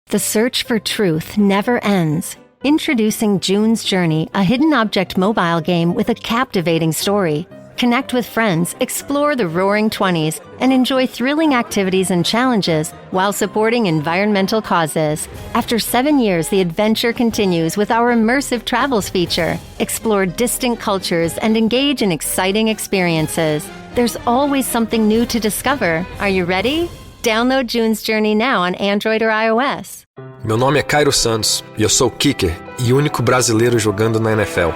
The search for truth never ends. Introducing June's Journey, a hidden object mobile game with a captivating story. Connect with friends, explore the roaring 20s, and enjoy thrilling activities and challenges while supporting environmental causes. After 7 years, the adventure continues with our immersive travels feature. Explore distant cultures and engage in exciting experiences. There's always something new to discover. Are you ready? Download June's Journey now on Android or iOS. Meu nome é Cairo Santos e eu sou o kicker e único brasileiro jogando na NFL.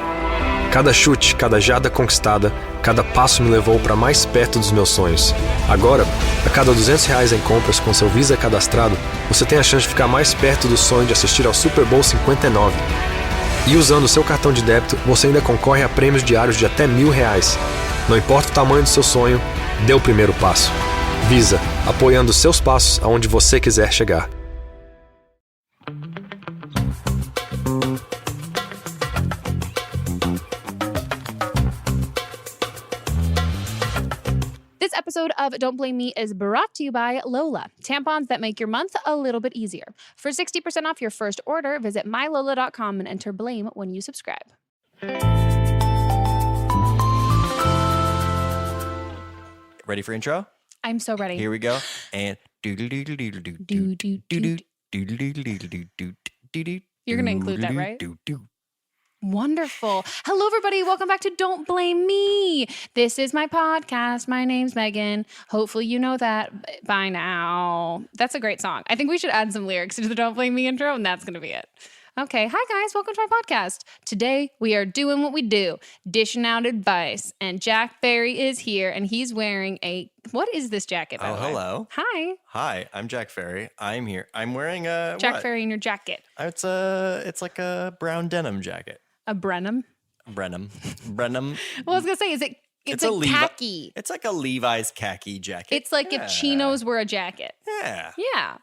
Cada chute, cada jarda conquistada, cada passo me levou para mais perto dos meus sonhos. Agora, a cada R$200 em compras com seu Visa cadastrado, você tem a chance de ficar mais perto do sonho de assistir ao Super Bowl 59. E usando o seu cartão de débito, você ainda concorre a prêmios diários de até R$1.000. Não importa o tamanho do seu sonho, dê o primeiro passo. Visa, apoiando seus passos aonde você quiser chegar. This episode of Don't Blame Me is brought to you by LOLA, tampons that make your month a little bit easier. For 60% off your first order, visit mylola.com and enter BLAME when you subscribe. Ready for intro? I'm so ready. Here we go. And You're going to include that, right? Wonderful. Hello, everybody. Welcome back to Don't Blame Me. This is my podcast. My name's Megan. Hopefully you know that by now. That's a great song. I think we should add some lyrics to the Don't Blame Me intro, and that's going to be it. Okay. Hi, guys. Welcome to my podcast. Today, we are doing what we do, dishing out advice. And Jack Ferry is here, and he's wearing a... What is this jacket, by the way? Hello. Hi. Hi, I'm Jack Ferry. I'm here. I'm wearing a... Jack what? Ferry in your jacket. It's like a brown denim jacket. A Brenham? Brenham. Well, I was going to say, is it... It's a khaki. It's like a Levi's khaki jacket. It's like if chinos were a jacket. Yeah.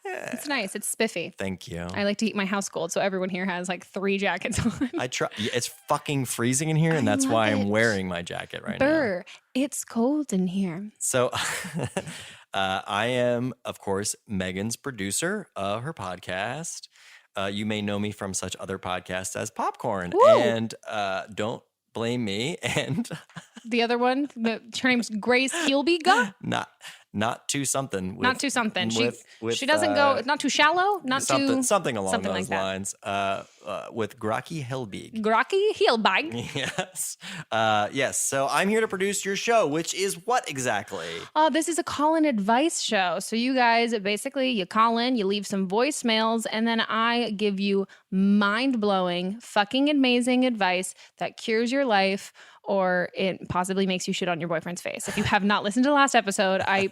It's nice. It's spiffy. Thank you. I like to keep my house cold, so everyone here has like 3 jackets on. I try. It's fucking freezing in here, and that's why I'm wearing my jacket right now. It's cold in here. So I am, of course, Megan's producer of her podcast. You may know me from such other podcasts as Popcorn. Woo! And Don't Blame Me, and the other one, her name's Grace Heelby. Not too something. Not too something. With, she doesn't go. Not too shallow. Not something along something those like lines. With Grocky Helbig. Grocky Heelbig. Yes. Yes. So I'm here to produce your show, which is what exactly? This is a call-in advice show. So you guys, basically, you call in, you leave some voicemails, and then I give you mind-blowing, fucking amazing advice that cures your life, or it possibly makes you shit on your boyfriend's face. If you have not listened to the last episode, I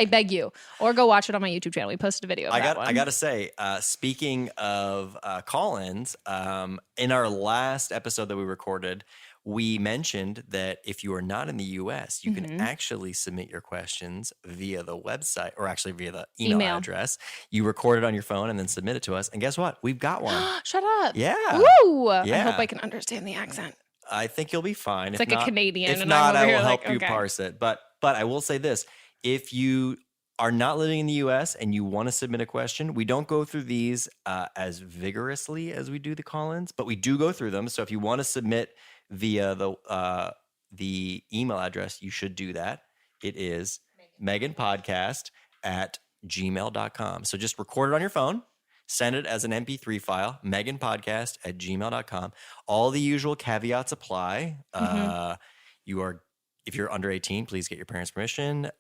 beg you, or go watch it on my YouTube channel. We posted a video of that one. I got to say, speaking of call-ins, in our last episode that we recorded, we mentioned that if you are not in the U.S., you can actually submit your questions via the website, or actually via the email address. You record it on your phone and then submit it to us. And guess what? We've got one. Shut up. Yeah. Woo! Yeah. I hope I can understand the accent. I think you'll be fine. It's like a Canadian. If and not, I'm over I will here help like, you parse it. But I will say this. If you are not living in the U.S. and you want to submit a question, we don't go through these as vigorously as we do the call-ins, but we do go through them. So if you want to submit via the email address, you should do that. It is meganpodcast@gmail.com. So just record it on your phone. Send it as an MP3 file, meganpodcast@gmail.com. All the usual caveats apply. If you're under 18, please get your parents' permission.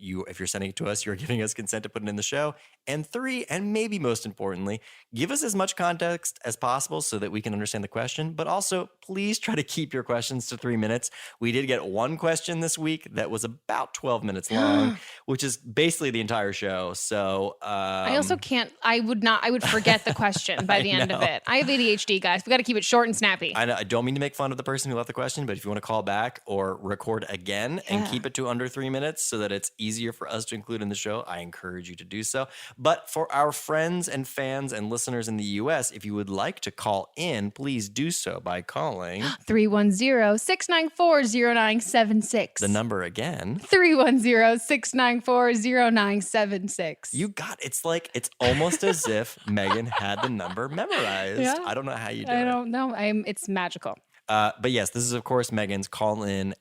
If you're sending it to us, you're giving us consent to put it in the show. And 3, and maybe most importantly, give us as much context as possible so that we can understand the question. But also, please try to keep your questions to 3 minutes. We did get one question this week that was about 12 minutes long, which is basically the entire show. So I also can't. I would forget the question by the end of it. I have ADHD, guys. We got to keep it short and snappy. I know, I don't mean to make fun of the person who left the question, but if you want to call back or record again and keep it to under 3 minutes so that it's that's easier for us to include in the show, I encourage you to do so. But for our friends and fans and listeners in the US, if you would like to call in, please do so by calling 310-694-0976. the number again. 310-694-0976. You got it's almost as if Megan had the number memorized. Yeah. I don't know how you do it. I don't know. It's magical. But yes, this is, of course, Megan's Call In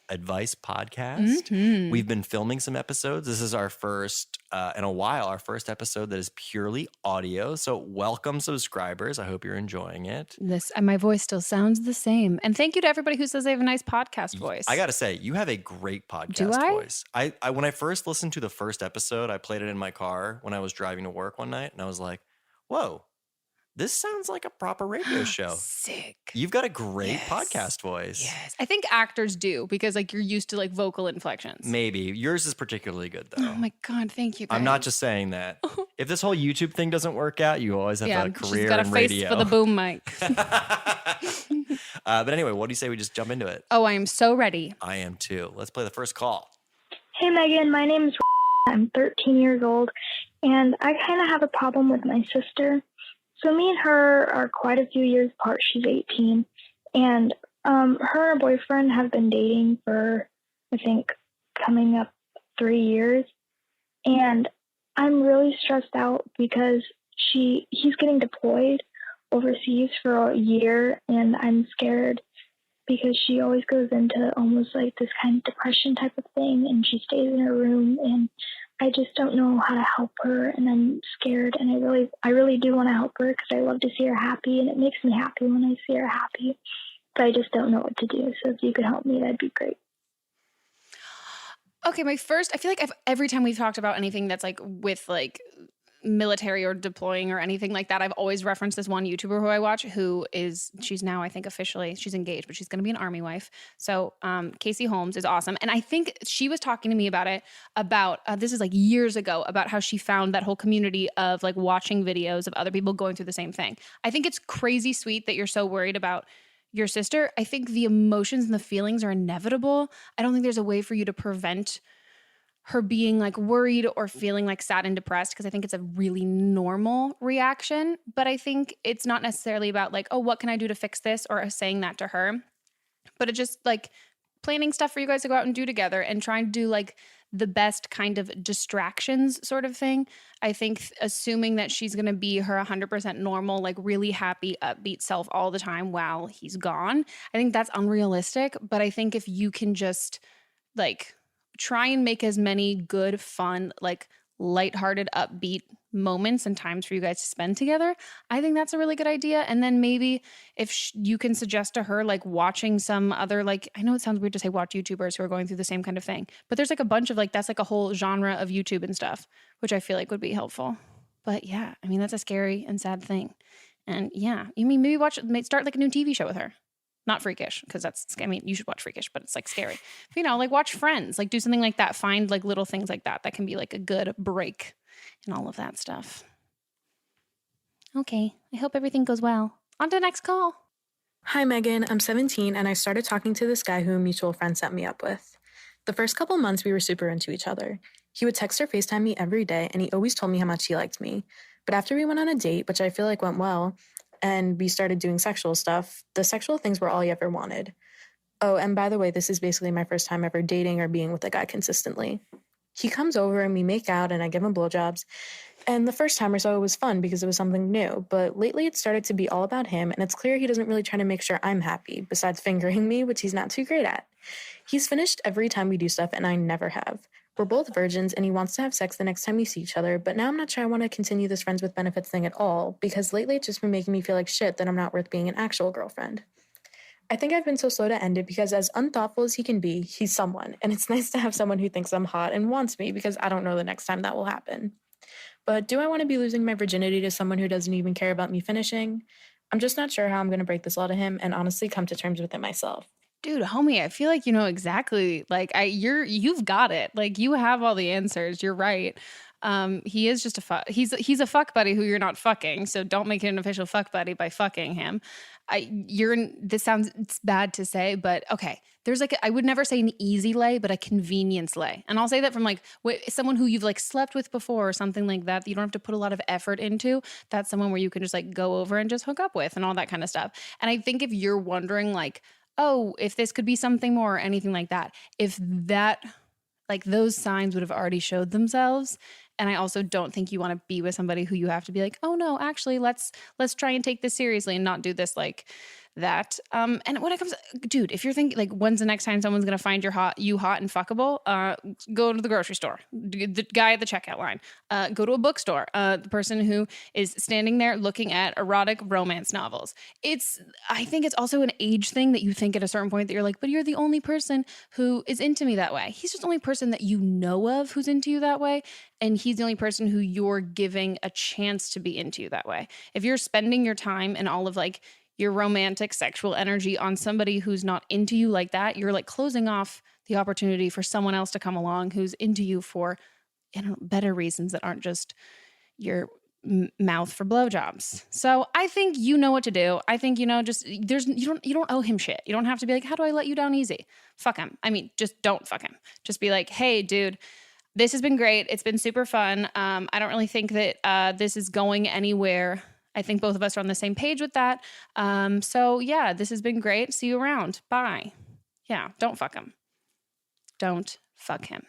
Advice podcast. We've been filming some episodes. This is our first, in a while, our first episode that is purely audio. So welcome, subscribers. I hope you're enjoying it. My voice still sounds the same. And thank you to everybody who says they have a nice podcast voice. I got to say, you have a great podcast voice. I when I first listened to the first episode, I played it in my car when I was driving to work one night, and I was like, whoa. This sounds like a proper radio show. Sick. You've got a great podcast voice. Yes. I think actors do because you're used to vocal inflections. Maybe. Yours is particularly good though. Oh my God. Thank you guys. I'm not just saying that. If this whole YouTube thing doesn't work out, you always have a career she's got in a face radio. for the boom mic. But anyway, what do you say we just jump into it? Oh, I am so ready. I am too. Let's play the first call. Hey Megan, my name is I'm 13 years old, and I kind of have a problem with my sister. So me and her are quite a few years apart. She's 18, and her and her boyfriend have been dating for, I think, coming up 3 years. And I'm really stressed out because he's getting deployed overseas for a year, and I'm scared because she always goes into almost this kind of depression type of thing, and she stays in her room, and I just don't know how to help her, and I'm scared, and I really do want to help her because I love to see her happy, and it makes me happy when I see her happy, but I just don't know what to do. So if you could help me, that'd be great. Okay, I feel like every time we've talked about anything that's with military or deploying or anything like that, I've always referenced this one YouTuber who I watch she's now, I think officially, she's engaged, but she's going to be an army wife. So Casey Holmes is awesome. And I think she was talking to me about it, this is years ago, about how she found that whole community of watching videos of other people going through the same thing. I think it's crazy sweet that you're so worried about your sister. I think the emotions and the feelings are inevitable. I don't think there's a way for you to prevent her being worried or feeling sad and depressed, because I think it's a really normal reaction. But I think it's not necessarily about oh, what can I do to fix this, or saying that to her. But it's just planning stuff for you guys to go out and do together, and trying to do the best kind of distractions sort of thing. I think assuming that she's going to be her 100% normal, really happy, upbeat self all the time while he's gone, I think that's unrealistic. But I think if you can just try and make as many good, fun, lighthearted, upbeat moments and times for you guys to spend together, I think that's a really good idea. And then maybe if you can suggest to her watching some other, I know it sounds weird to say watch YouTubers who are going through the same kind of thing, but there's a bunch of that's a whole genre of YouTube and stuff, which I feel would be helpful. But yeah, I mean, that's a scary and sad thing. And yeah, you mean maybe start a new TV show with her. Not Freakish, because you should watch Freakish, but it's scary. But, watch Friends, do something like that. Find little things like that can be a good break and all of that stuff. Okay, I hope everything goes well. On to the next call. Hi, Megan. I'm 17, and I started talking to this guy who a mutual friend set me up with. The first couple months, we were super into each other. He would text or FaceTime me every day, and he always told me how much he liked me. But after we went on a date, which I feel went well, and we started doing sexual stuff, the sexual things were all he ever wanted. Oh, and by the way, this is basically my first time ever dating or being with a guy consistently. He comes over and we make out and I give him blowjobs. And the first time or so it was fun because it was something new. But lately it started to be all about him, and it's clear he doesn't really try to make sure I'm happy, besides fingering me, which he's not too great at. He's finished every time we do stuff and I never have. We're both virgins, and he wants to have sex the next time we see each other, but now I'm not sure I want to continue this friends with benefits thing at all, because lately it's just been making me feel like shit that I'm not worth being an actual girlfriend. I think I've been so slow to end it because as unthoughtful as he can be, he's someone, and it's nice to have someone who thinks I'm hot and wants me, because I don't know the next time that will happen. But do I want to be losing my virginity to someone who doesn't even care about me finishing? I'm just not sure how I'm going to break this law to him and honestly come to terms with it myself. Dude, homie, I feel you know exactly. You've got it. You have all the answers. You're right. He is just a fuck. He's a fuck buddy who you're not fucking. So don't make it an official fuck buddy by fucking him. This sounds, it's bad to say, but okay. There's like, I would never say an easy lay, but a convenience lay. And I'll say that from like someone who you've like slept with before or something like that you don't have to put a lot of effort into. That's someone where you can just like go over and just hook up with and all that kind of stuff. And I think if you're wondering like, oh, if this could be something more or anything like that, if that, like those signs would have already showed themselves. And I also don't think you want to be with somebody who you have to be like, oh no, actually let's try and take this seriously and not do this like that. And when it comes, dude, if you're thinking like, when's the next time someone's going to find you hot and fuckable, go to the grocery store, the guy at the checkout line, go to a bookstore, the person who is standing there looking at erotic romance novels. I think it's also an age thing that you think at a certain point that you're like, but you're the only person who is into me that way. He's just the only person that you know of who's into you that way. And he's the only person who you're giving a chance to be into you that way. If you're spending your time and all of like your romantic sexual energy on somebody who's not into you like that, you're like closing off the opportunity for someone else to come along who's into you for better reasons that aren't just your mouth for blowjobs. So I think you know what to do. I think, you don't owe him shit. You don't have to be like, how do I let you down easy? Fuck him. I mean, just don't fuck him. Just be like, hey, dude, this has been great. It's been super fun. I don't really think that this is going anywhere. I think both of us are on the same page with that. So yeah, this has been great. See you around. Bye. Yeah, don't fuck him. Don't fuck him.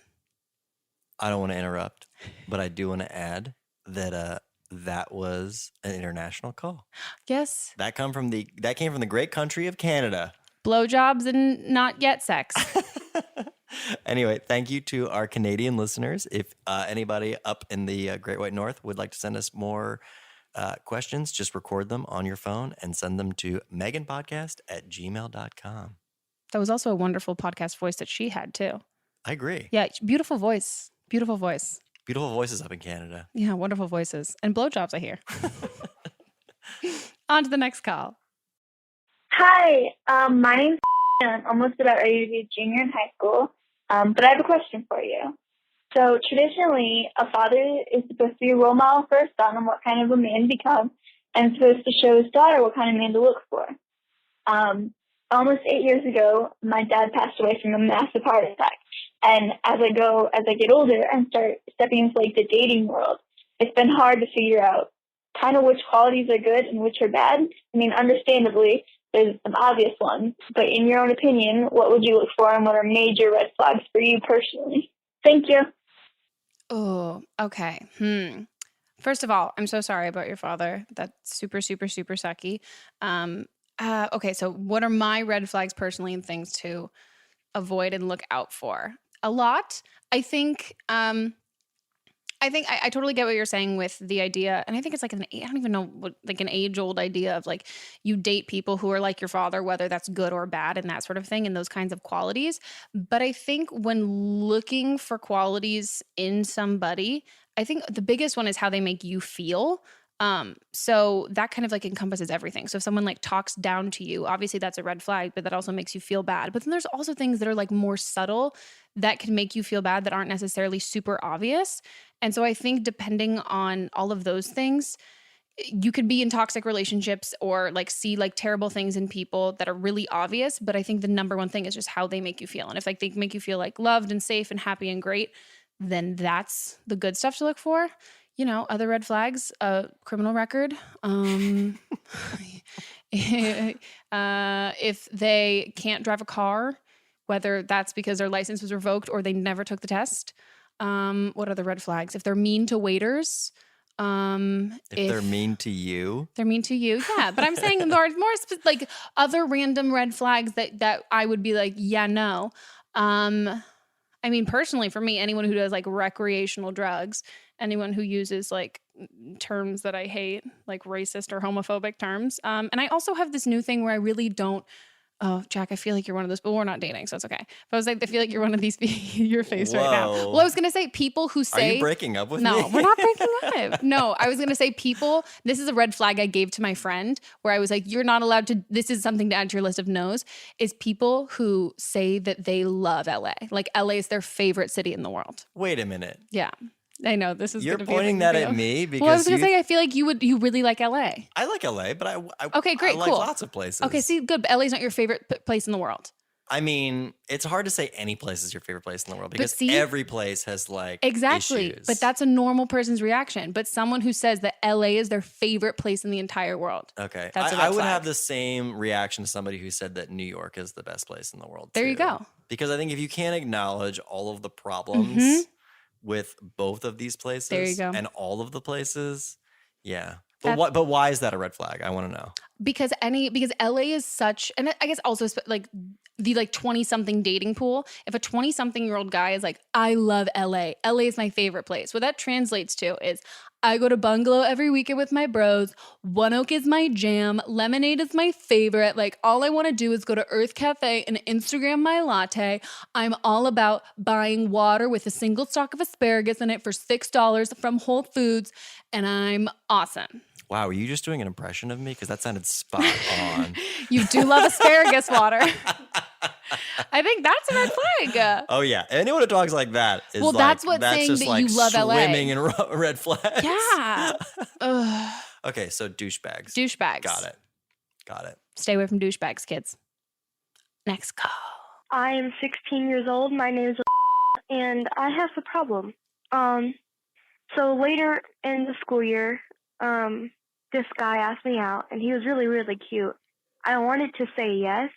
I don't want to interrupt, but I do want to add that that was an international call. Yes. That came from the great country of Canada. Blowjobs and not yet sex. Anyway, thank you to our Canadian listeners. If anybody up in the Great White North would like to send us more questions, just record them on your phone and send them to meganpodcast@gmail.com. That was also a wonderful podcast voice that she had too. I agree. Yeah, beautiful voice. Beautiful voice. Beautiful voices up in Canada. Yeah, wonderful voices. And blowjobs, I hear. On to the next call. Hi, my name's and I'm almost about ready to be a junior in high school, but I have a question for you. So traditionally, a father is supposed to be a role model for his son on what kind of a man to become, and supposed to show his daughter what kind of man to look for. Almost 8 years ago, my dad passed away from a massive heart attack. And as I get older and start stepping into like the dating world, it's been hard to figure out kind of which qualities are good and which are bad. I mean, understandably, there's some obvious ones, but in your own opinion, what would you look for and what are major red flags for you personally? Thank you. Oh, okay. First of all, I'm so sorry about your father. That's super, super, super sucky. Okay, so what are my red flags personally and things to avoid and look out for? A lot. I think I totally get what you're saying with the idea, and I think it's like I don't even know what, like an age-old idea of like you date people who are like your father, whether that's good or bad and that sort of thing and those kinds of qualities. But I think when looking for qualities in somebody, I think the biggest one is how they make you feel. So that kind of like encompasses everything. So if someone like talks down to you, obviously that's a red flag, but that also makes you feel bad. But then there's also things that are like more subtle that can make you feel bad that aren't necessarily super obvious. And so I think depending on all of those things, you could be in toxic relationships or like see like terrible things in people that are really obvious. But I think the number one thing is just how they make you feel. And if like they make you feel like loved and safe and happy and great, then that's the good stuff to look for. You know, other red flags, criminal record. If they can't drive a car, whether that's because their license was revoked or they never took the test. What are the red flags? If they're mean to waiters. If they're mean to you. They're mean to you, yeah. But I'm saying more like other random red flags that I would be like, yeah, no. I mean, personally, for me, anyone who does like recreational drugs, anyone who uses like terms that I hate, like racist or homophobic terms. And I also have this new thing where I really don't. Oh, Jack, I feel like you're one of those, but we're not dating, so it's okay. But I was like, I feel like you're one of these, your face right now. Well, I was going to say people who say. Are you breaking up with me? No, we're not breaking up. No, I was going to say people, this is a red flag I gave to my friend where I was like, you're not allowed to, this is something to add to your list of no's, is people who say that they love LA. Like LA is their favorite city in the world. Wait a minute. Yeah. I know this is. You're gonna be a pointing big that deal. at me because Well, I was gonna say I feel like you really like LA. I like LA, but I Okay, great, I like cool. lots of places. Okay, see, good. But LA's not your favorite place in the world. I mean, it's hard to say any place is your favorite place in the world because see, every place has like exactly. issues. But that's a normal person's reaction. But someone who says that LA is their favorite place in the entire world. Okay, that's a red I would flag. have the same reaction to somebody who said that New York is the best place in the world. There too. you go. Because I think if you can't acknowledge all of the problems with both of these places, there you go. and all of the places, yeah. But why is that a red flag? I want to know. Because LA is such, and I guess also like the 20-something dating pool. If a 20-something-year-old guy is like, I love LA. LA is my favorite place. What that translates to is I go to Bungalow every weekend with my bros. One Oak is my jam. Lemonade is my favorite. Like all I want to do is go to Earth Cafe and Instagram my latte. I'm all about buying water with a single stalk of asparagus in it for $6 from Whole Foods. And I'm awesome. Wow, were you just doing an impression of me? Because that sounded spot on. You do love asparagus water. I think that's a red flag. Oh yeah, anyone who talks like that is that's saying just that like you love LA. Swimming in red flags. Yeah. Okay, so douchebags. Douchebags. Got it. Stay away from douchebags, kids. Next call. I am 16 years old. My name is and I have a problem. So later in the school year, this guy asked me out, and he was really, really cute. I wanted to say yes,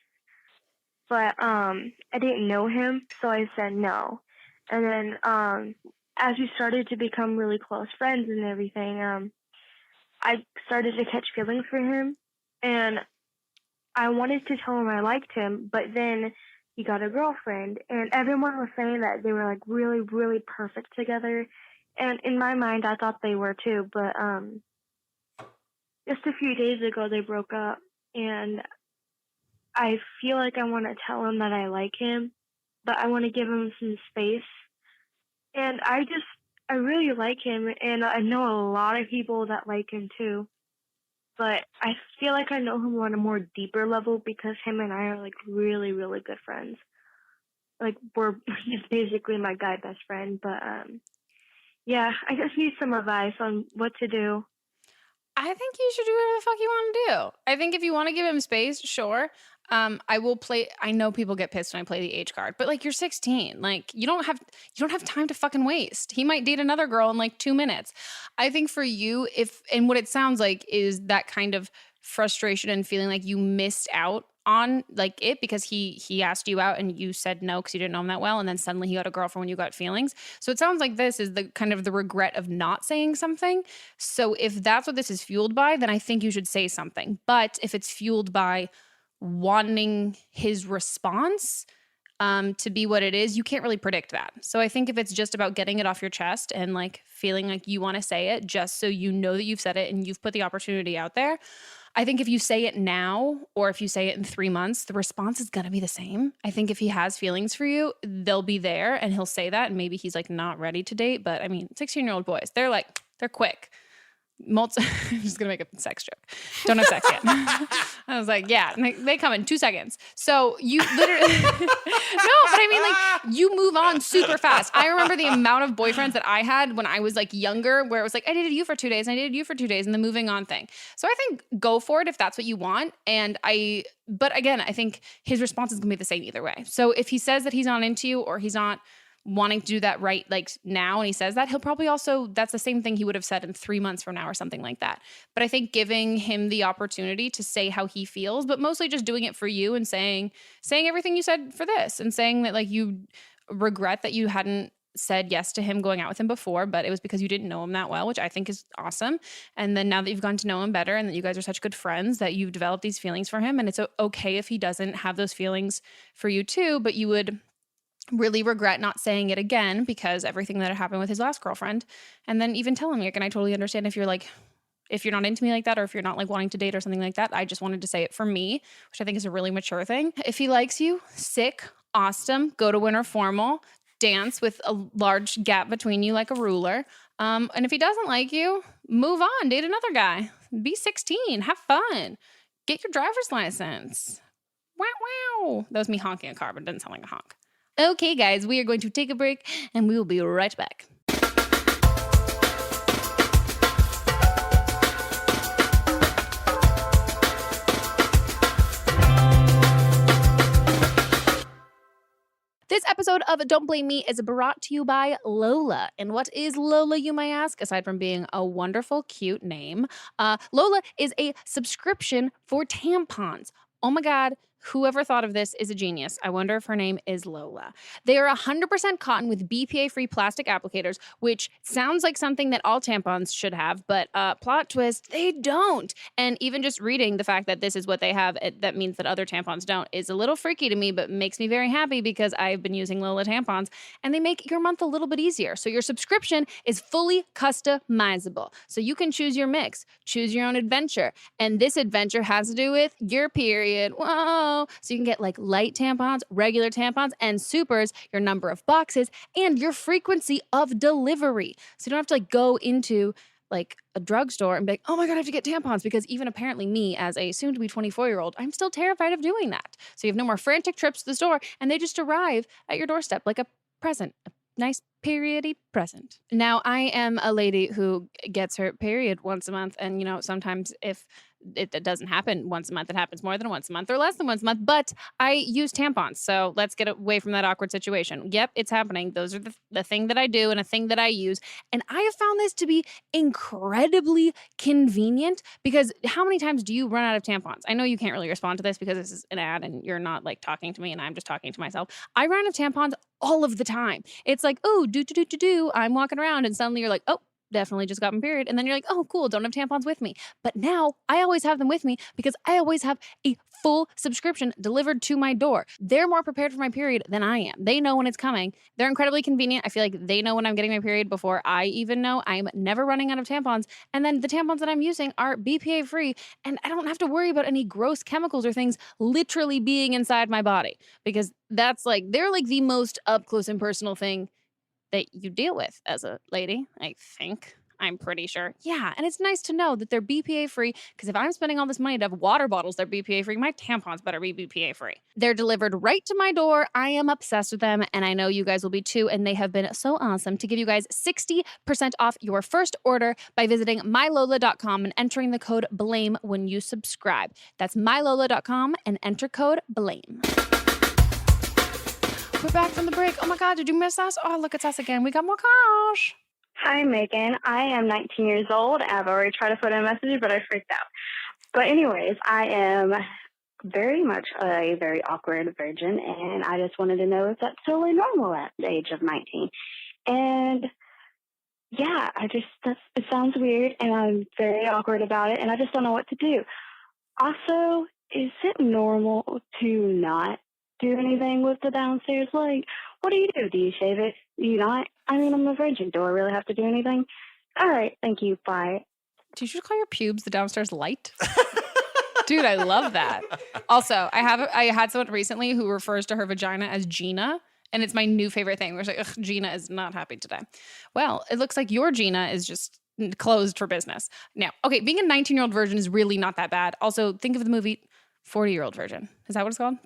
but I didn't know him, so I said no. And then as we started to become really close friends and everything, I started to catch feelings for him, and I wanted to tell him I liked him, but then he got a girlfriend, and everyone was saying that they were like really, really perfect together. And in my mind, I thought they were too, but just a few days ago, they broke up, and I feel like I want to tell him that I like him, but I want to give him some space. And I really like him, and I know a lot of people that like him too, but I feel like I know him on a more deeper level because him and I are like really, really good friends. Like he's basically my guy best friend, but yeah, I just need some advice on what to do. I think you should do whatever the fuck you want to do. I think if you want to give him space, sure. I will play. I know people get pissed when I play the age card, but like you're 16, like you don't have time to fucking waste. He might date another girl in like 2 minutes. I think for you, and what it sounds like is that kind of frustration and feeling like you missed out on like it because he asked you out and you said no because you didn't know him that well, and then suddenly he got a girlfriend when you got feelings. So it sounds like this is the kind of the regret of not saying something. So if that's what this is fueled by, then I think you should say something. But if it's fueled by wanting his response to be what it is, you can't really predict that. So I think if it's just about getting it off your chest and like feeling like you want to say it just so you know that you've said it and you've put the opportunity out there, I think if you say it now or if you say it in 3 months, the response is going to be the same. I think if he has feelings for you, they'll be there and he'll say that. And maybe he's like not ready to date. But I mean, 16-year-old boys, they're quick. I'm just going to make a sex joke. Don't have sex yet. I was like, yeah, they come in 2 seconds. So you literally, no, but I mean like you move on super fast. I remember the amount of boyfriends that I had when I was like younger where it was like, I dated you for 2 days and I dated you for 2 days and the moving on thing. So I think go for it if that's what you want. But again, I think his response is going to be the same either way. So if he says that he's not into you or he's not wanting to do that right like now and he says that, he'll probably also, that's the same thing he would have said in 3 months from now or something like that. But I think giving him the opportunity to say how he feels, but mostly just doing it for you and saying everything you said for this and saying that like you regret that you hadn't said yes to him going out with him before, but it was because you didn't know him that well, which I think is awesome. And then now that you've gotten to know him better and that you guys are such good friends that you've developed these feelings for him, and it's okay if he doesn't have those feelings for you too, but you would really regret not saying it again because everything that had happened with his last girlfriend. And then even tell him, like, and I totally understand if you're not into me like that or if you're not like wanting to date or something like that. I just wanted to say it for me, which I think is a really mature thing. If he likes you, sick, awesome, go to winter formal, dance with a large gap between you like a ruler. And if he doesn't like you, move on, date another guy. Be 16, have fun, get your driver's license. Wow, wow. That was me honking a car, but it didn't sound like a honk. Okay, guys, we are going to take a break and we will be right back. episode of Don't Blame Me is brought to you by LOLA. And what is LOLA, you may ask, aside from being a wonderful, cute name? LOLA is a subscription for tampons. Oh my God, whoever thought of this is a genius. I wonder if her name is Lola. They are 100% cotton with BPA-free plastic applicators, which sounds like something that all tampons should have, but plot twist, they don't. And even just reading the fact that this is what they have, that means that other tampons don't, is a little freaky to me, but makes me very happy because I've been using Lola tampons, and they make your month a little bit easier. So your subscription is fully customizable. So you can choose your mix, choose your own adventure, and this adventure has to do with your period. Whoa. So you can get like light tampons, regular tampons, and supers, your number of boxes, and your frequency of delivery. So you don't have to like go into like a drugstore and be like, oh my God, I have to get tampons, because even apparently me as a soon-to-be 24-year-old, I'm still terrified of doing that. So you have no more frantic trips to the store, and they just arrive at your doorstep like a present, a nice periody present. Now, I am a lady who gets her period once a month, and sometimes if it doesn't happen once a month, it happens more than once a month or less than once a month, but I use tampons. So let's get away from that awkward situation. Yep, it's happening. Those are the thing that I do and a thing that I use. And I have found this to be incredibly convenient, because how many times do you run out of tampons? I know you can't really respond to this because this is an ad and you're not like talking to me and I'm just talking to myself. I run out of tampons all of the time. It's like, oh, I'm walking around and suddenly you're like, oh, definitely just got my period. And then you're like, oh, cool, don't have tampons with me. But now I always have them with me because I always have a full subscription delivered to my door. They're more prepared for my period than I am. They know when it's coming. They're incredibly convenient. I feel like they know when I'm getting my period before I even know. I'm never running out of tampons. And then the tampons that I'm using are BPA free, and I don't have to worry about any gross chemicals or things literally being inside my body, because they're like the most up close and personal thing that you deal with as a lady, I think. I'm pretty sure. Yeah, and it's nice to know that they're BPA free, because if I'm spending all this money to have water bottles that are BPA free, my tampons better be BPA free. They're delivered right to my door. I am obsessed with them, and I know you guys will be too, and they have been so awesome to give you guys 60% off your first order by visiting mylola.com and entering the code BLAME when you subscribe. That's mylola.com and enter code BLAME. We're back from the break. Oh my God, did you miss us? Oh, look, it's us again. We got more cash. Hi, Megan. I am 19 years old. I've already tried to put in a message, but I freaked out. But anyways, I am very much a very awkward virgin, and I just wanted to know if that's totally normal at the age of 19. And yeah, it sounds weird, and I'm very awkward about it, and I just don't know what to do. Also, is it normal to not do anything with the downstairs leg? What do you do? Do you shave it? Do you not? I mean, I'm a virgin. Do I really have to do anything? All right. Thank you. Bye. Did you just call your pubes the downstairs light? Dude, I love that. Also, I had someone recently who refers to her vagina as Gina, and it's my new favorite thing. We're like, ugh, Gina is not happy today. Well, it looks like your Gina is just closed for business. Now, okay, being a 19-year-old virgin is really not that bad. Also, think of the movie 40-Year-Old Virgin. Is that what it's called?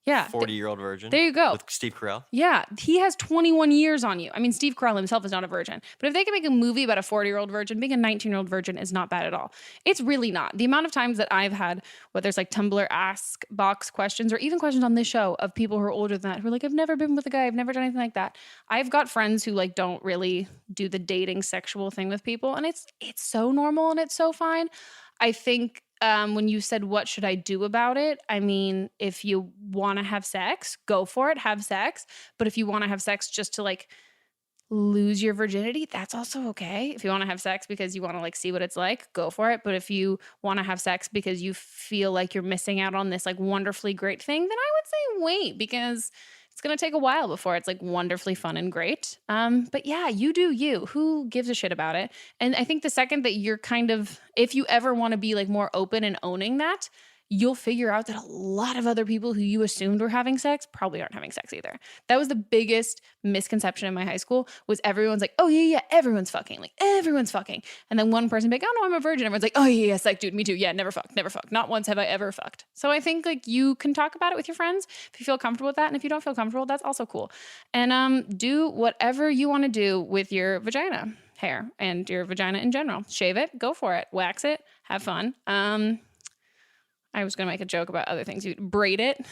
Yeah. 40-year-old virgin. There you go. With Steve Carell. Yeah. He has 21 years on you. I mean, Steve Carell himself is not a virgin. But if they can make a movie about a 40-year-old virgin, being a 19-year-old virgin is not bad at all. It's really not. The amount of times that I've had, whether it's like Tumblr Ask Box questions or even questions on this show of people who are older than that, who are like, I've never been with a guy. I've never done anything like that. I've got friends who like don't really do the dating sexual thing with people. And it's so normal and it's so fine. I think when you said, what should I do about it? I mean, if you want to have sex, go for it, have sex. But if you want to have sex just to like lose your virginity, that's also okay. If you want to have sex because you want to like see what it's like, go for it. But if you want to have sex because you feel like you're missing out on this like wonderfully great thing, then I would say wait, because it's going to take a while before it's like wonderfully fun and great. But yeah, you do you. Who gives a shit about it? And I think the second that you're kind of, if you ever want to be like more open and owning that, you'll figure out that a lot of other people who you assumed were having sex probably aren't having sex either. That was the biggest misconception in my high school, was everyone's like, oh yeah, everyone's fucking. Like everyone's fucking. And then one person be like, oh no, I'm a virgin. Everyone's like, oh yeah, like dude, me too. Yeah, never fucked. Not once have I ever fucked. So I think like you can talk about it with your friends if you feel comfortable with that. And if you don't feel comfortable, that's also cool. And do whatever you want to do with your vagina hair and your vagina in general. Shave it, go for it, wax it, have fun. I was going to make a joke about other things. You braid it,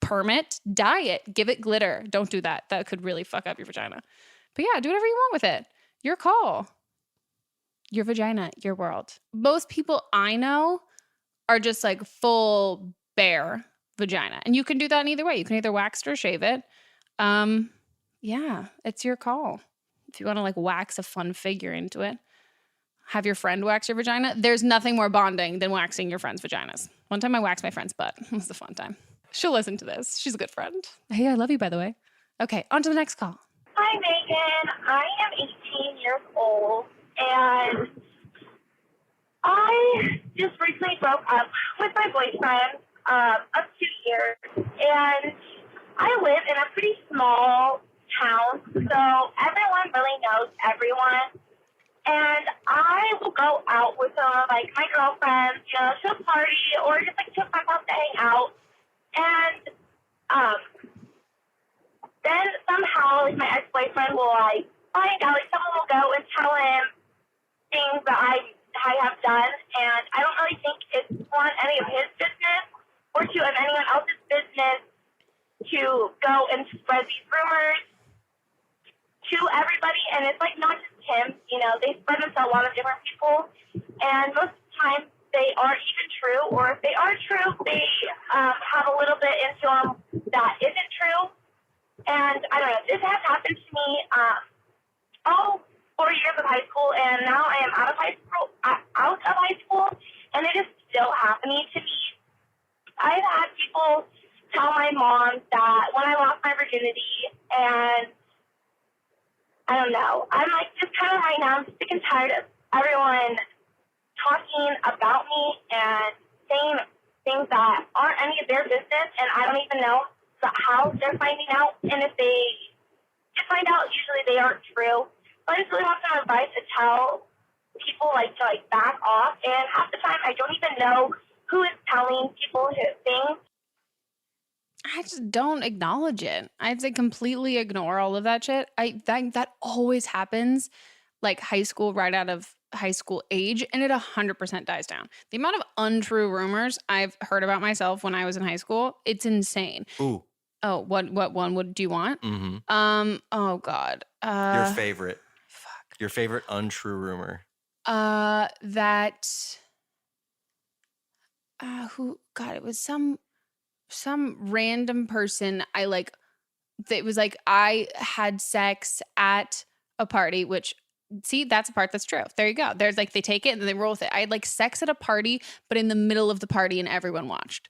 perm it, dye it, give it glitter. Don't do that. That could really fuck up your vagina. But yeah, do whatever you want with it. Your call. Your vagina, your world. Most people I know are just like full bare vagina. And you can do that in either way. You can either wax it or shave it. Yeah, it's your call. If you want to like wax a fun figure into it, have your friend wax your vagina. There's nothing more bonding than waxing your friend's vaginas. One time I waxed my friend's butt. It was a fun time. She'll listen to this. She's a good friend. Hey, I love you, by the way. Okay, on to the next call. Hi, Megan. I am 18 years old, and I just recently broke up with my boyfriend of 2 years, and I live in a pretty small town, so everyone really knows everyone. And I will go out with some of, like, my girlfriends, you know, to a party or just, like, to a friend's house to hang out. And then somehow, like, my ex-boyfriend will, like, find out, like, someone will go and tell him things that I have done. And I don't really think it's, one, any of his business, or two, of anyone else's business to go and spread these rumors to everybody. And it's, like, not just him, you know, they spread them to a lot of different people, and most of the time they aren't even true, or if they are true, they have a little bit into them that isn't true. And I don't know, this has happened to me all 4 years of high school, and now I am out of high school, and it is still happening to me. I've had people tell my mom that when I lost my virginity, and I don't know. I'm like, just kind of right now, I'm sick and tired of everyone talking about me and saying things that aren't any of their business, and I don't even know how they're finding out. And if they do find out, usually they aren't true. But I just really have some advice to tell people, like, to, like, back off. And half the time, I don't even know who is telling people things. I just don't acknowledge it. I'd say completely ignore all of that shit. That always happens, like high school, right out of high school age, and it 100% dies down. The amount of untrue rumors I've heard about myself when I was in high school, it's insane. Ooh. Oh, what one do you want? Mm-hmm. Oh God. Your favorite. Fuck. Your favorite untrue rumor. It was some random person it was like I had sex at a party, which, see, that's a part that's true. There you go. There's like, they take it and then they roll with it. I had like sex at a party, but in the middle of the party and everyone watched.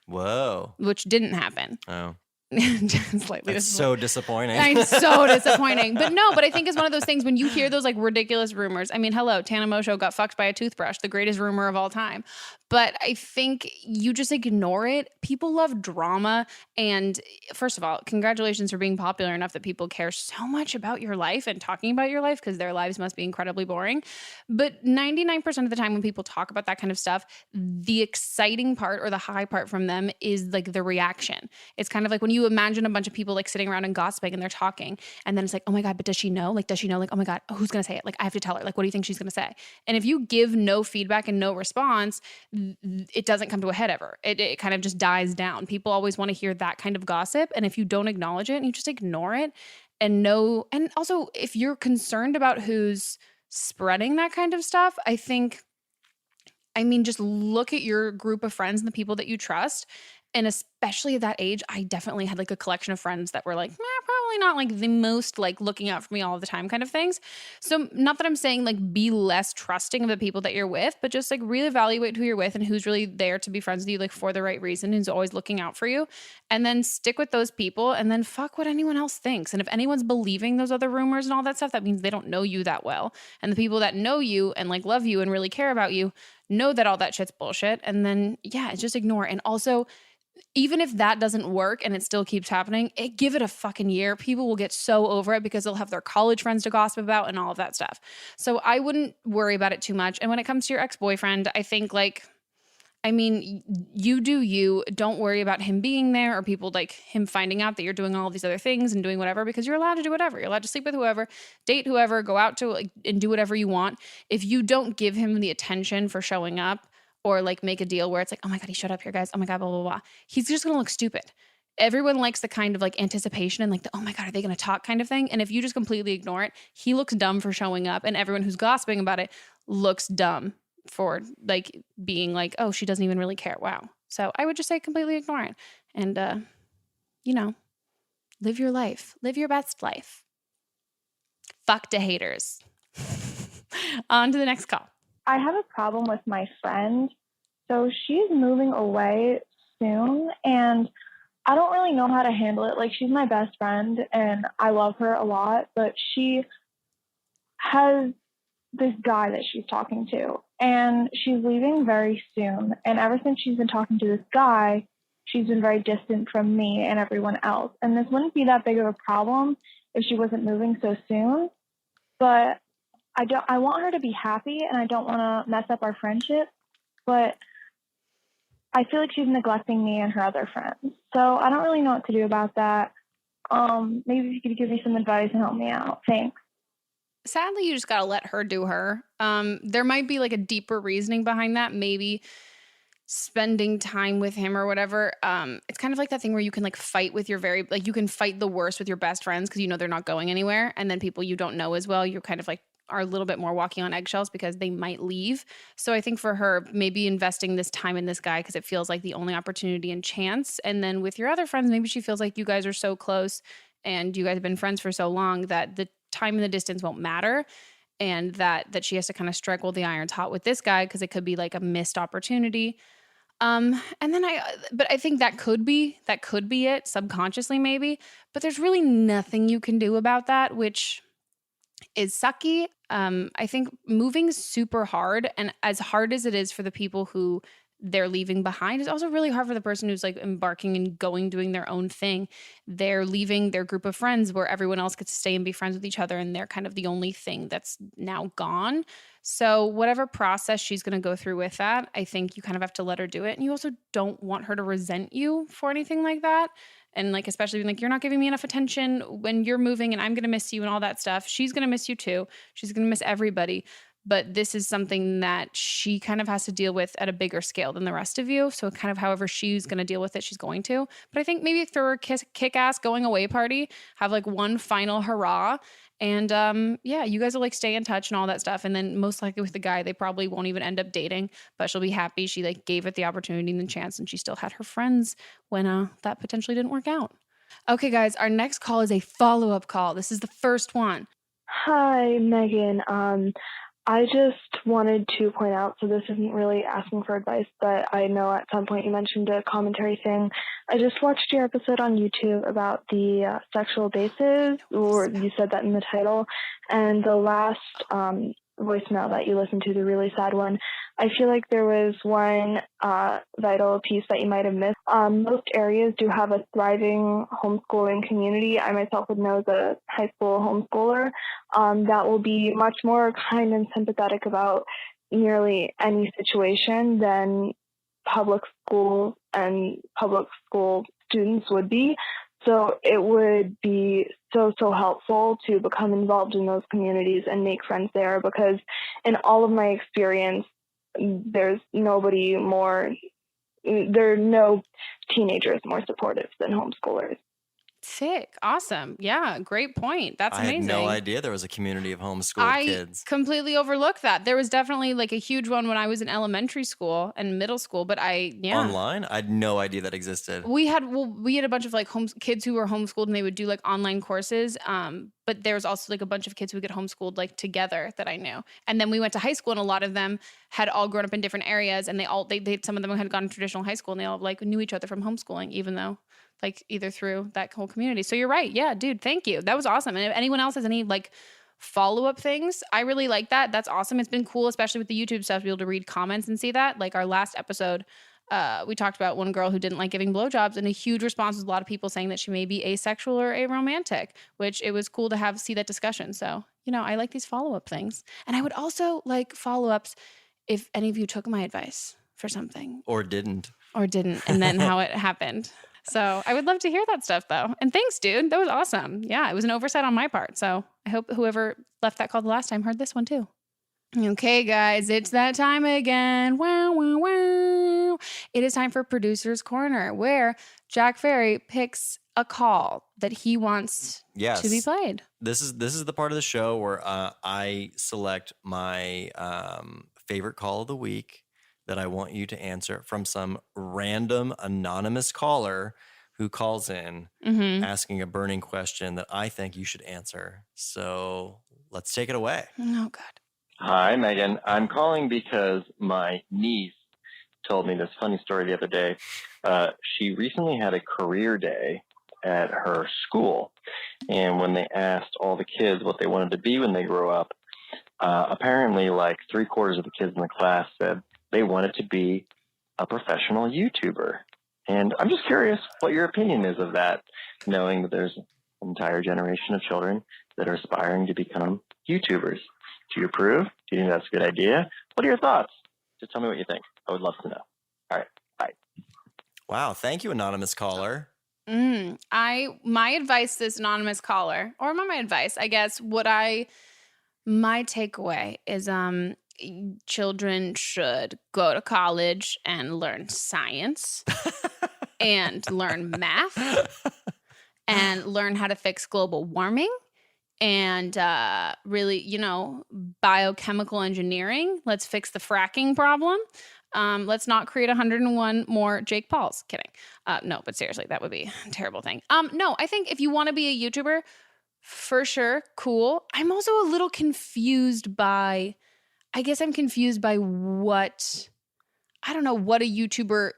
Whoa. Which didn't happen. Oh. Slightly That's so disappointing. I'm so disappointing. But I think it's one of those things when you hear those like ridiculous rumors. I mean, hello, Tana Mosho got fucked by a toothbrush, the greatest rumor of all time. But I think you just ignore it. People love drama. And first of all, congratulations for being popular enough that people care so much about your life and talking about your life, because their lives must be incredibly boring. But 99% of the time when people talk about that kind of stuff, the exciting part or the high part from them is like the reaction. It's kind of like when you imagine a bunch of people like sitting around and gossiping and they're talking, and then it's like, oh my God, but does she know? Like, oh my God, who's going to say it? Like, I have to tell her. Like, what do you think she's going to say? And if you give no feedback and no response, it doesn't come to a head ever. It kind of just dies down. People always want to hear that kind of gossip. And if you don't acknowledge it and you just ignore it and also if you're concerned about who's spreading that kind of stuff, just look at your group of friends and the people that you trust. And especially at that age, I definitely had like a collection of friends that were like, probably not like the most like looking out for me all the time kind of things. So not that I'm saying like be less trusting of the people that you're with, but just like reevaluate who you're with and who's really there to be friends with you like for the right reason, who's always looking out for you. And then stick with those people and then fuck what anyone else thinks. And if anyone's believing those other rumors and all that stuff, that means they don't know you that well. And the people that know you and like love you and really care about you know that all that shit's bullshit. And then, yeah, just ignore it. And also, even if that doesn't work and it still keeps happening, give it a fucking year. People will get so over it because they'll have their college friends to gossip about and all of that stuff. So I wouldn't worry about it too much. And when it comes to your ex-boyfriend, I think you do you. Don't worry about him being there or people like him finding out that you're doing all these other things and doing whatever, because you're allowed to do whatever. You're allowed to sleep with whoever, date whoever, go out to and do whatever you want. If you don't give him the attention for showing up or like make a deal where it's like, oh my God, he showed up here, guys. Oh my God, blah, blah, blah. He's just going to look stupid. Everyone likes the kind of like anticipation and like, oh my God, are they going to talk kind of thing? And if you just completely ignore it, he looks dumb for showing up, and everyone who's gossiping about it looks dumb for like being like, oh, she doesn't even really care. Wow. So I would just say completely ignore it. And, live your life. Live your best life. Fuck to haters. On to the next call. I have a problem with my friend. So she's moving away soon, and I don't really know how to handle it. Like, she's my best friend, and I love her a lot, but she has this guy that she's talking to, and she's leaving very soon. And ever since she's been talking to this guy, she's been very distant from me and everyone else. And this wouldn't be that big of a problem if she wasn't moving so soon, but I want her to be happy, and I don't want to mess up our friendship, but I feel like she's neglecting me and her other friends. So I don't really know what to do about that. Maybe if you could give me some advice and help me out. Thanks. Sadly, you just got to let her do her. There might be like a deeper reasoning behind that. Maybe spending time with him or whatever. It's kind of like that thing where you can like fight with your you can fight the worst with your best friends because you know they're not going anywhere. And then people you don't know as well, you're kind of like are a little bit more walking on eggshells because they might leave. So I think for her, maybe investing this time in this guy because it feels like the only opportunity and chance. And then with your other friends, maybe she feels like you guys are so close and you guys have been friends for so long that the time and the distance won't matter. And that she has to kind of strike the iron's hot with this guy because it could be like a missed opportunity. But I think that could be it subconsciously maybe, but there's really nothing you can do about that, which is sucky. I think moving is super hard, and as hard as it is for the people who they're leaving behind, it's also really hard for the person who's like embarking and doing their own thing. They're leaving their group of friends where everyone else gets to stay and be friends with each other, and they're kind of the only thing that's now gone. So whatever process she's going to go through with that, I think you kind of have to let her do it. And you also don't want her to resent you for anything like that. And like, especially being like, you're not giving me enough attention when you're moving and I'm going to miss you and all that stuff. She's going to miss you too. She's going to miss everybody. But this is something that she kind of has to deal with at a bigger scale than the rest of you. So kind of however she's going to deal with it, she's going to. But I think maybe throw her a kick-ass going away party, have like one final hurrah. And you guys will like stay in touch and all that stuff. And then most likely with the guy, they probably won't even end up dating, but she'll be happy. She like gave it the opportunity and the chance, and she still had her friends when that potentially didn't work out. Okay, guys, our next call is a follow-up call. This is the first one. Hi, Megan. I just wanted to point out, so this isn't really asking for advice, but I know at some point you mentioned a commentary thing. I just watched your episode on YouTube about the sexual bases, or you said that in the title, and the last voicemail that you listened to, the really sad one, I feel like there was one vital piece that you might have missed. Most areas do have a thriving homeschooling community. I myself would know the high school homeschooler that will be much more kind and sympathetic about nearly any situation than public schools and public school students would be. So it would be so helpful to become involved in those communities and make friends there, because in all of my experience, there are no teenagers more supportive than homeschoolers. Sick. Awesome. Yeah. Great point. That's amazing. I had no idea there was a community of homeschooled kids. I completely overlooked that. There was definitely like a huge one when I was in elementary school and middle school, but Online? I had no idea that existed. We had a bunch of like kids who were homeschooled, and they would do like online courses. But there was also like a bunch of kids who get homeschooled like together that I knew. And then we went to high school, and a lot of them had all grown up in different areas, and some of them had gone to traditional high school, and they all like knew each other from homeschooling, even though like either through that whole community. So you're right. Yeah, dude, thank you. That was awesome. And if anyone else has any like follow-up things, I really like that. That's awesome. It's been cool, especially with the YouTube stuff, to be able to read comments and see that. Like our last episode, we talked about one girl who didn't like giving blowjobs, and a huge response was a lot of people saying that she may be asexual or aromantic, which it was cool to see that discussion. So, I like these follow-up things. And I would also like follow-ups if any of you took my advice for something. Or didn't. And then how it happened. So I would love to hear that stuff, though. And thanks, dude. That was awesome. Yeah, it was an oversight on my part. So I hope whoever left that call the last time heard this one, too. Okay, guys, it's that time again. Wow, wow, wow. It is time for Producer's Corner, where Jack Ferry picks a call that he wants to be played. This is the part of the show where I select my favorite call of the week that I want you to answer from some random anonymous caller who calls in asking a burning question that I think you should answer. So let's take it away. Oh, God. Hi, Megan. I'm calling because my niece told me this funny story the other day. She recently had a career day at her school. And when they asked all the kids what they wanted to be when they grew up, apparently like 3/4 of the kids in the class said they wanted to be a professional YouTuber. And I'm just curious what your opinion is of that, knowing that there's an entire generation of children that are aspiring to become YouTubers. Do you approve? Do you think that's a good idea? What are your thoughts? Just tell me what you think. I would love to know. All right. Bye. Wow. Thank you, anonymous caller. My advice to this anonymous caller, or not my advice, I guess, my takeaway is children should go to college and learn science and learn math and learn how to fix global warming. And really, biochemical engineering. Let's fix the fracking problem. Let's not create 101 more Jake Pauls. Kidding. No, but seriously, that would be a terrible thing. No, I think if you want to be a YouTuber, for sure, cool. I'm also a little confused by, what, I don't know, what a YouTuber,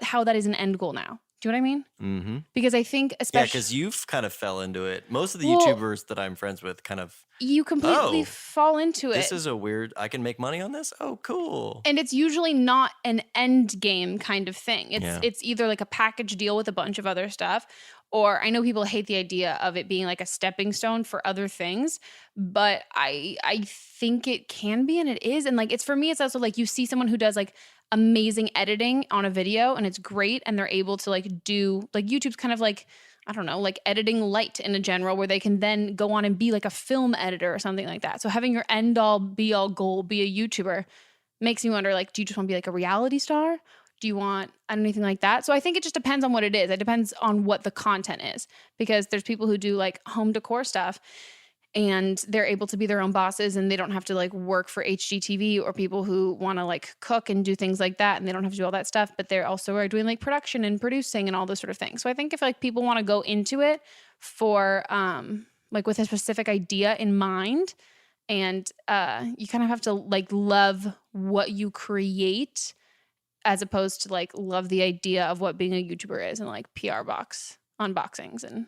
how that is an end goal now. Do you know what I mean? Mm-hmm. Because I think especially... Yeah, because you've kind of fell into it. Most of the YouTubers that I'm friends with kind of... You completely fall into it. This is a weird... I can make money on this? Oh, cool. And it's usually not an end game kind of thing. It's either like a package deal with a bunch of other stuff, or I know people hate the idea of it being like a stepping stone for other things, but I think it can be and it is. And like, for me, it's also like you see someone who does like amazing editing on a video and it's great and they're able to like do like YouTube's kind of like, I don't know, like editing light in a general where they can then go on and be like a film editor or something like that. So having your end all be all goal be a YouTuber makes me wonder, like, do you just want to be like a reality star? Do you want anything like that? So I think it just depends on what it is. It depends on what the content is, because there's people who do like home decor stuff and they're able to be their own bosses and they don't have to like work for HGTV, or people who want to like cook and do things like that and they don't have to do all that stuff, but they're also are doing like production and producing and all those sort of things. So I think if like people want to go into it for like with a specific idea in mind, and you kind of have to like love what you create as opposed to like love the idea of what being a YouTuber is and like PR box unboxings and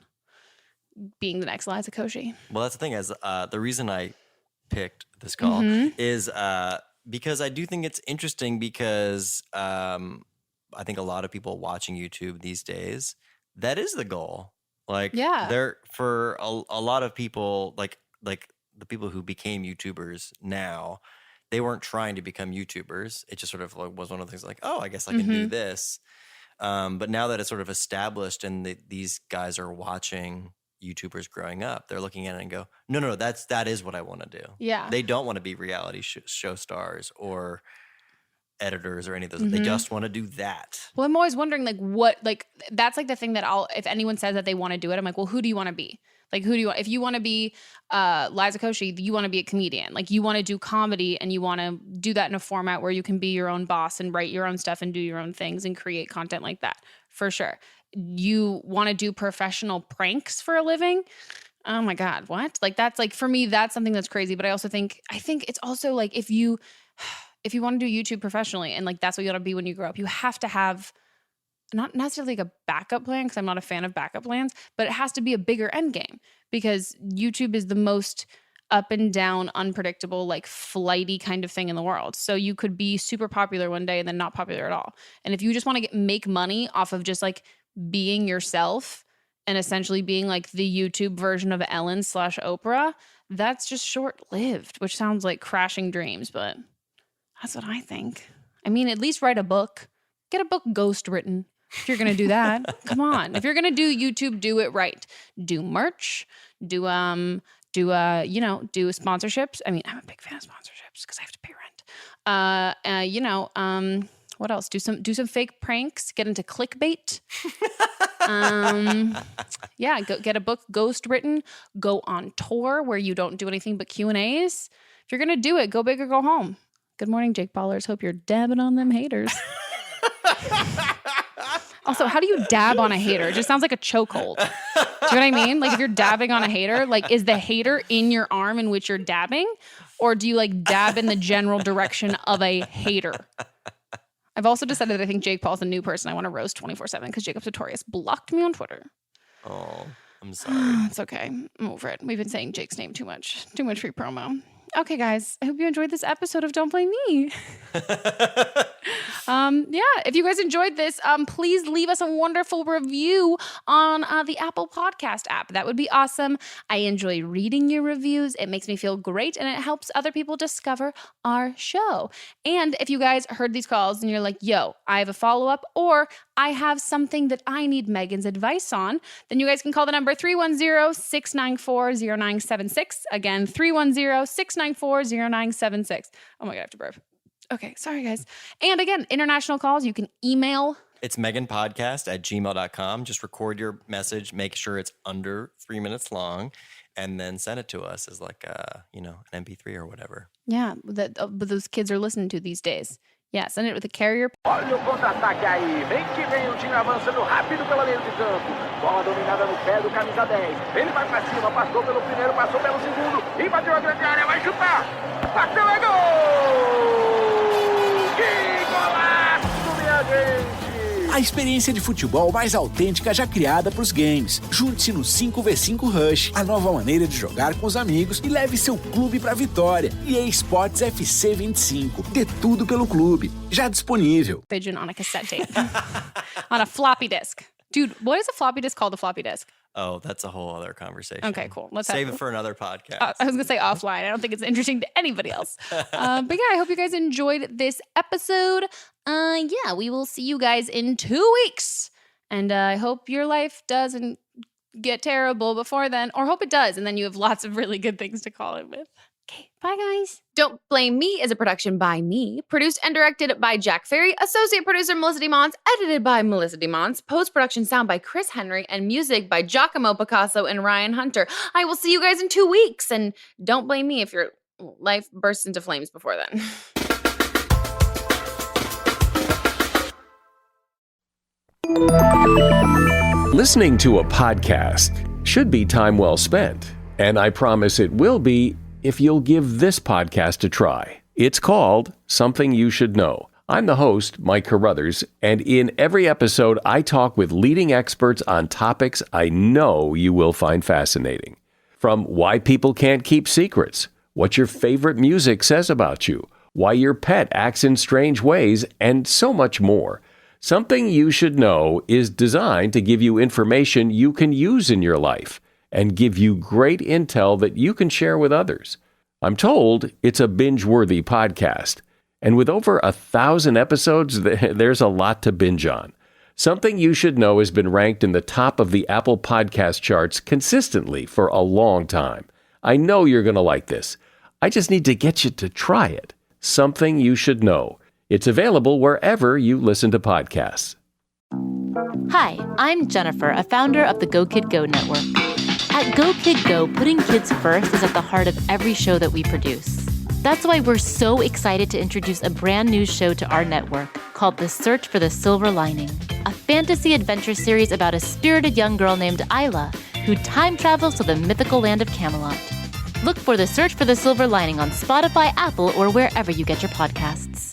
being the next Liza Koshy. Well, that's the thing, is the reason I picked this call is because I do think it's interesting, because I think a lot of people watching YouTube these days, that is the goal. Like, they're for a lot of people, like the people who became YouTubers now, they weren't trying to become YouTubers. It just sort of like was one of the things like, oh, I guess I can do this. But now that it's sort of established and these guys are watching YouTubers growing up, they're looking at it and go, no, that is what I want to do. Yeah. They don't want to be reality show stars or editors or any of those. They just want to do that. Well, I'm always wondering like what, like that's like the thing that if anyone says that they want to do it, I'm like, well, who do you want to be? Like, who do you want? If you want to be Liza Koshy, you want to be a comedian. Like, you want to do comedy and you want to do that in a format where you can be your own boss and write your own stuff and do your own things and create content like that, for sure. You want to do professional pranks for a living? Oh my God, what? Like, that's like, for me, that's something that's crazy. But I think it's also like, if you want to do YouTube professionally and like that's what you want to be when you grow up, you have to have not necessarily like a backup plan, because I'm not a fan of backup plans, but it has to be a bigger end game, because YouTube is the most up and down, unpredictable, like flighty kind of thing in the world. So you could be super popular one day and then not popular at all. And if you just want to make money off of just like being yourself and essentially being like the YouTube version of Ellen / Oprah, that's just short-lived, which sounds like crashing dreams, but that's what I think. I mean, at least write a book. Get a book ghost written. If you're going to do that, come on. If you're going to do YouTube, do it right. Do merch, do do sponsorships. I mean, I'm a big fan of sponsorships because I have to pay rent. What else? Do some fake pranks, get into clickbait. Go get a book ghost written, go on tour where you don't do anything but Q&As. If you're going to do it, go big or go home. Good morning, Jake Ballers. Hope you're dabbing on them haters. Also, how do you dab on a hater? It just sounds like a chokehold. Do you know what I mean? Like if you're dabbing on a hater, like is the hater in your arm in which you're dabbing? Or do you like dab in the general direction of a hater? I've also decided that I think Jake Paul's a new person I want to roast 24/7 because Jacob Sartorius blocked me on Twitter. Oh, I'm sorry. It's okay. I'm over it. We've been saying Jake's name too much. Too much free promo. Okay, guys. I hope you enjoyed this episode of Don't Blame Me. If you guys enjoyed this, please leave us a wonderful review on the Apple Podcast app. That would be awesome. I enjoy reading your reviews. It makes me feel great, and it helps other people discover our show. And if you guys heard these calls and you're like, yo, I have a follow-up, or I have something that I need Megan's advice on, then you guys can call the number 310-694-0976. Again, 310-694-0976. Oh my God, I have to burp. Okay, sorry guys. And again, international calls, you can email. It's meganpodcast@gmail.com. Just record your message, make sure it's under 3 minutes long, and then send it to us as like an MP3 or whatever. Yeah, that those kids are listening to these days. Yeah, send it with a carrier. Olha o contra-ataque aí. Vem que vem o time avançando rápido pela linha de campo. Bola dominada no pé do camisa 10. Ele vai pra cima, passou pelo primeiro, passou pelo segundo. Invadiu a grande área, vai chutar. Bateu, é gol! Que golaço, minha gente! A experiência de futebol mais autêntica já criada para os games. Junte-se no 5v5 Rush, a nova maneira de jogar com os amigos, e leve seu clube para a vitória. EA Sports FC 25. Dê tudo pelo clube. Já disponível. Pigeon on a cassette tape. On a floppy disk. Dude, what is a floppy disk called a floppy disk? Oh, that's a whole other conversation. Okay, cool. Let's save it for another podcast. I was going to say offline. I don't think it's interesting to anybody else. But yeah, I hope you guys enjoyed this episode. We will see you guys in 2 weeks. And I hope your life doesn't get terrible before then, or hope it does. And then you have lots of really good things to call it with. Okay, bye guys. Don't Blame Me is a production by me, produced and directed by Jack Ferry, associate producer Melissa DeMons, edited by Melissa DeMons, post-production sound by Chris Henry, and music by Giacomo Picasso and Ryan Hunter. I will see you guys in 2 weeks, and don't blame me if your life bursts into flames before then. Listening to a podcast should be time well spent, and I promise it will be if you'll give this podcast a try. It's called Something You Should Know. I'm the host, Mike Carruthers, and in every episode, I talk with leading experts on topics I know you will find fascinating. From why people can't keep secrets, what your favorite music says about you, why your pet acts in strange ways, and so much more. Something You Should Know is designed to give you information you can use in your life and give you great intel that you can share with others. I'm told it's a binge-worthy podcast, and with over 1,000 episodes, there's a lot to binge on. Something You Should Know has been ranked in the top of the Apple Podcast charts consistently for a long time. I know you're going to like this. I just need to get you to try it. Something You Should Know. It's available wherever you listen to podcasts. Hi, I'm Jennifer, a founder of the Go Kid Go Network. At Go Kid Go, putting kids first is at the heart of every show that we produce. That's why we're so excited to introduce a brand new show to our network called The Search for the Silver Lining, a fantasy adventure series about a spirited young girl named Isla who time travels to the mythical land of Camelot. Look for The Search for the Silver Lining on Spotify, Apple, or wherever you get your podcasts.